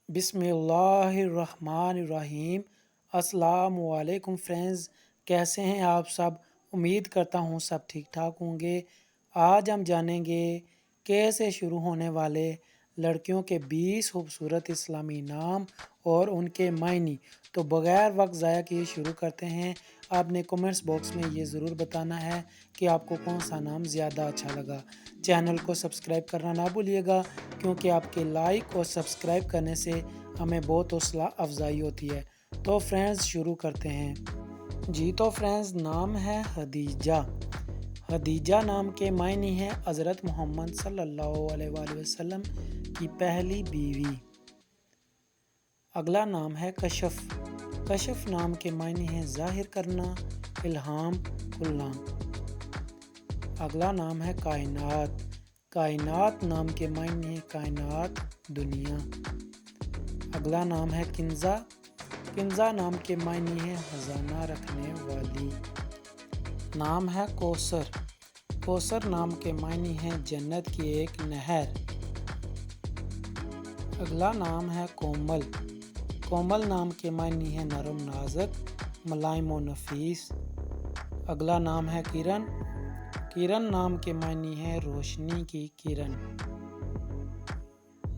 बिस्मिल्लाहिर्रहमानिर्रहीम। अस्सलाम वालेकुम फ्रेंड्स, कैसे हैं आप सब। उम्मीद करता हूँ सब ठीक ठाक होंगे। आज हम जानेंगे कैसे शुरू होने वाले लड़कियों के 20 खूबसूरत इस्लामी नाम और उनके मायने। तो बग़ैर वक्त ज़ाया किए शुरू करते हैं। आपने कमेंट्स बॉक्स में ये ज़रूर बताना है कि आपको कौन सा नाम ज़्यादा अच्छा लगा। चैनल को सब्सक्राइब करना ना भूलिएगा, क्योंकि आपके लाइक और सब्सक्राइब करने से हमें बहुत हौसला अफजाई होती है। तो फ्रेंड्स शुरू करते हैं। जी तो फ्रेंड्स, नाम है खदीजा। खदीजा नाम के मायने हैं हज़रत मोहम्मद सल्लल्लाहु अलैहि वसल्लम की पहली बीवी। अगला नाम है कशफ। कशफ नाम के मायने हैं ज़ाहिर करना, इल्हाम, खुलना। अगला नाम है कायनात। कायनात नाम के मायने हैं कायनात, दुनिया। अगला नाम है किंजा। किंजा नाम के मायने हैं खजाना रखने वाली। नाम है कौसर। कौसर नाम के मायने हैं जन्नत की एक नहर। अगला नाम है कोमल। कोमल नाम के मायने हैं नरम नाजुक, मुलायम और नफीस। अगला नाम है किरण। किरण नाम के मायने हैं रोशनी की किरण।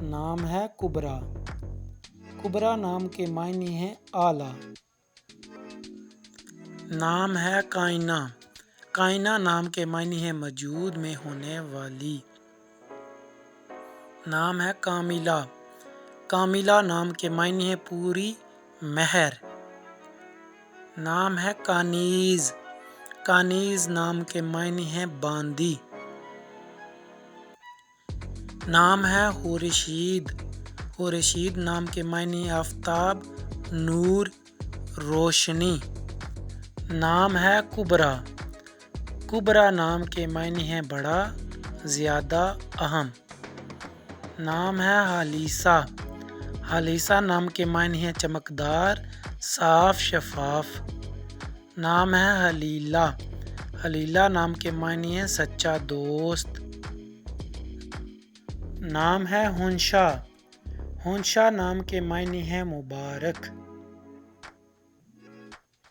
नाम है कुबरा। कुबरा नाम के मायने हैं आला। नाम है कायना। कायना नाम के मायने हैं मौजूद में होने वाली। नाम है कामिला। कामिला नाम के मायने हैं पूरी, मेहर। नाम है कानीज। कानीज नाम के मायने हैं बांदी। नाम है हुरशीद। हुरशीद नाम के मायने आफताब, नूर, रोशनी। नाम है कुबरा। कुबरा नाम के मायने हैं बड़ा, ज़्यादा, अहम। नाम है हालिसा। हालिसा नाम के मायने हैं चमकदार, साफ, शफाफ। नाम है हलीला। हलीला नाम के मायने हैं सच्चा दोस्त। नाम है हुंशा। हुंशा नाम के मायने हैं मुबारक।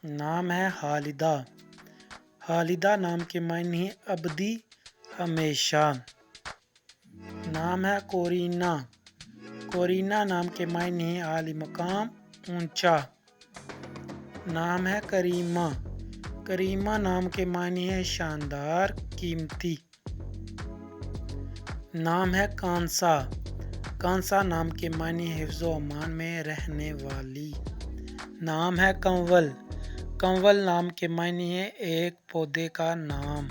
नाम है खालिदा। खालिदा नाम के मायने हैं अबदी, हमेशा। नाम है कोरीना। कोरीना नाम के मायने हैं आली मकाम, ऊंचा। नाम है करीमा। करीमा नाम के मायने हैं शानदार, कीमती। नाम है कांसा। कांसा नाम के मायने हिफ्ज़ो अमान में रहने वाली। नाम है कंवल। कंवल नाम के मायने हैं एक पौधे का नाम।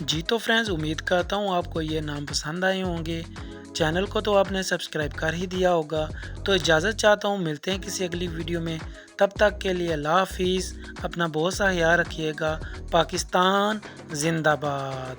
जी तो फ्रेंड्स, उम्मीद करता हूँ आपको ये नाम पसंद आए होंगे। चैनल को तो आपने सब्सक्राइब कर ही दिया होगा। तो इजाज़त चाहता हूँ, मिलते हैं किसी अगली वीडियो में। तब तक के लिए अल्लाह हाफिज़। अपना बहुत सा ख्याल रखिएगा। पाकिस्तान जिंदाबाद।